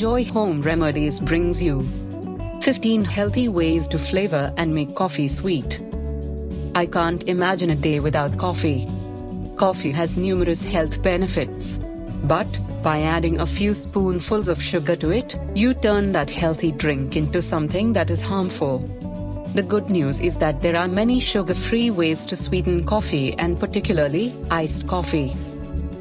Joy Home Remedies brings you 15 healthy ways to flavor and make coffee sweet. I can't imagine a day without coffee. Coffee has numerous health benefits. But, by adding a few spoonfuls of sugar to it, you turn that healthy drink into something that is harmful. The good news is that there are many sugar-free ways to sweeten coffee, and particularly, iced coffee.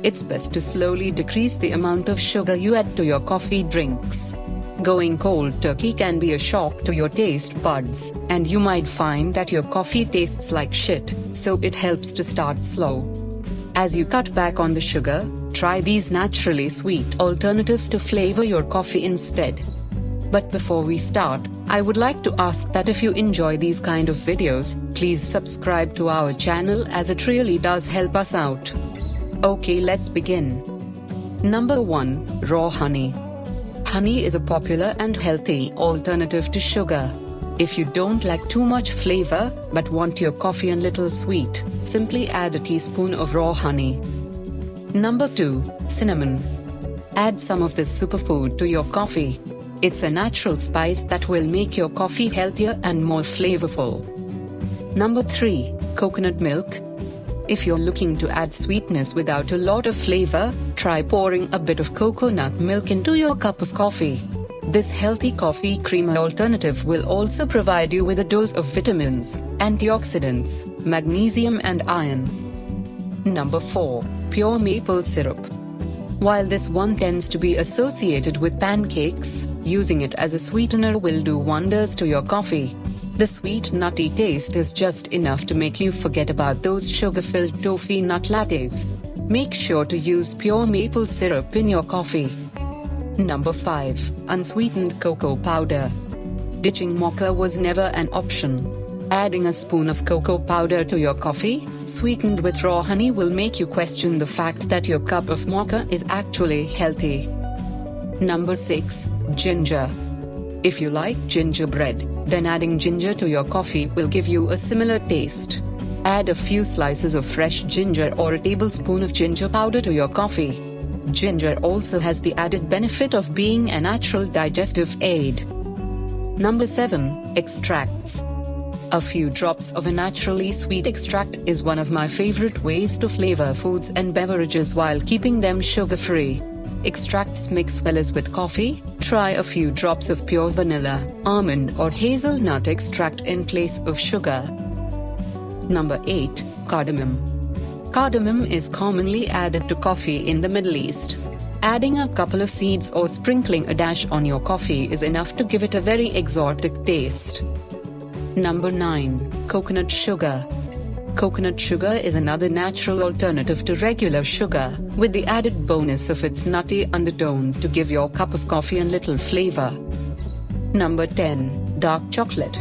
It's best to slowly decrease the amount of sugar you add to your coffee drinks. Going cold turkey can be a shock to your taste buds, and you might find that your coffee tastes like shit, so it helps to start slow. As you cut back on the sugar, try these naturally sweet alternatives to flavor your coffee instead. But before we start, I would like to ask that if you enjoy these kind of videos, please subscribe to our channel, as it really does help us out. Okay, let's begin. Number 1. Raw honey. Honey is a popular and healthy alternative to sugar. If you don't like too much flavor, but want your coffee a little sweet, simply add a teaspoon of raw honey. Number 2. Cinnamon. Add some of this superfood to your coffee. It's a natural spice that will make your coffee healthier and more flavorful. Number 3. Coconut milk. If you're looking to add sweetness without a lot of flavor, try pouring a bit of coconut milk into your cup of coffee. This healthy coffee creamer alternative will also provide you with a dose of vitamins, antioxidants, magnesium and iron. Number 4. Pure maple syrup. While this one tends to be associated with pancakes, using it as a sweetener will do wonders to your coffee. The sweet nutty taste is just enough to make you forget about those sugar-filled toffee nut lattes. Make sure to use pure maple syrup in your coffee. Number 5. Unsweetened cocoa powder. Ditching mocha was never an option. Adding a spoon of cocoa powder to your coffee, sweetened with raw honey, will make you question the fact that your cup of mocha is actually healthy. Number 6. Ginger. If you like gingerbread, then adding ginger to your coffee will give you a similar taste. Add a few slices of fresh ginger or a tablespoon of ginger powder to your coffee. Ginger also has the added benefit of being a natural digestive aid. Number 7. Extracts. A few drops of a naturally sweet extract is one of my favorite ways to flavor foods and beverages while keeping them sugar-free. Extracts mix well as with coffee. Try a few drops of pure vanilla, almond or hazelnut extract in place of sugar. Number 8. Cardamom. Cardamom is commonly added to coffee in the Middle East. Adding a couple of seeds or sprinkling a dash on your coffee is enough to give it a very exotic taste. Number 9. Coconut sugar. Coconut sugar is another natural alternative to regular sugar, with the added bonus of its nutty undertones to give your cup of coffee a little flavor. Number 10. Dark chocolate.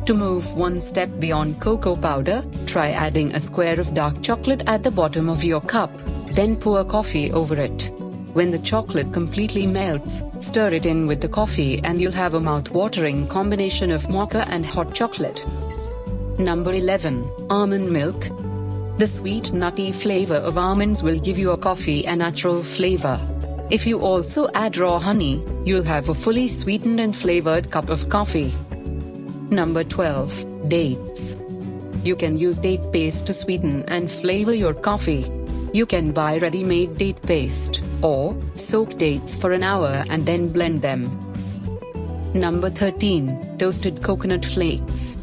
To move one step beyond cocoa powder, try adding a square of dark chocolate at the bottom of your cup, then pour coffee over it. When the chocolate completely melts, stir it in with the coffee and you'll have a mouth-watering combination of mocha and hot chocolate. Number 11. Almond milk. The sweet nutty flavor of almonds will give your coffee a natural flavor. If you also add raw honey, you'll have a fully sweetened and flavored cup of coffee. Number 12. Dates. You can use date paste to sweeten and flavor your coffee. You can buy ready-made date paste, or soak dates for an hour and then blend them. Number 13. Toasted coconut flakes.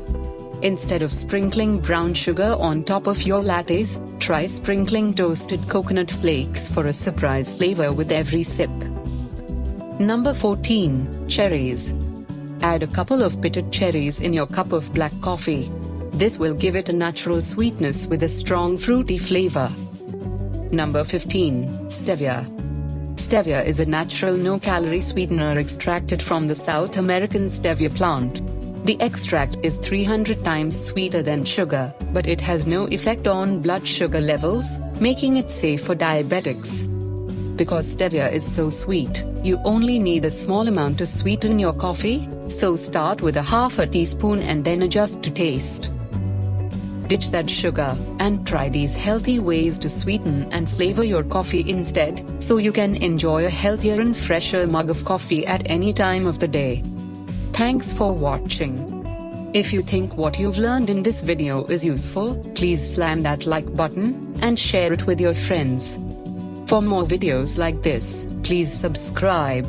Instead of sprinkling brown sugar on top of your lattes, try sprinkling toasted coconut flakes for a surprise flavor with every sip. Number 14. Cherries. Add a couple of pitted cherries in your cup of black coffee. This will give it a natural sweetness with a strong fruity flavor. Number 15. Stevia. Stevia is a natural no-calorie sweetener extracted from the South American stevia plant. The extract is 300 times sweeter than sugar, but it has no effect on blood sugar levels, making it safe for diabetics. Because stevia is so sweet, you only need a small amount to sweeten your coffee, so start with a half a teaspoon and then adjust to taste. Ditch that sugar, and try these healthy ways to sweeten and flavor your coffee instead, so you can enjoy a healthier and fresher mug of coffee at any time of the day. Thanks for watching. If you think what you've learned in this video is useful, please slam that like button, and share it with your friends. For more videos like this, please subscribe.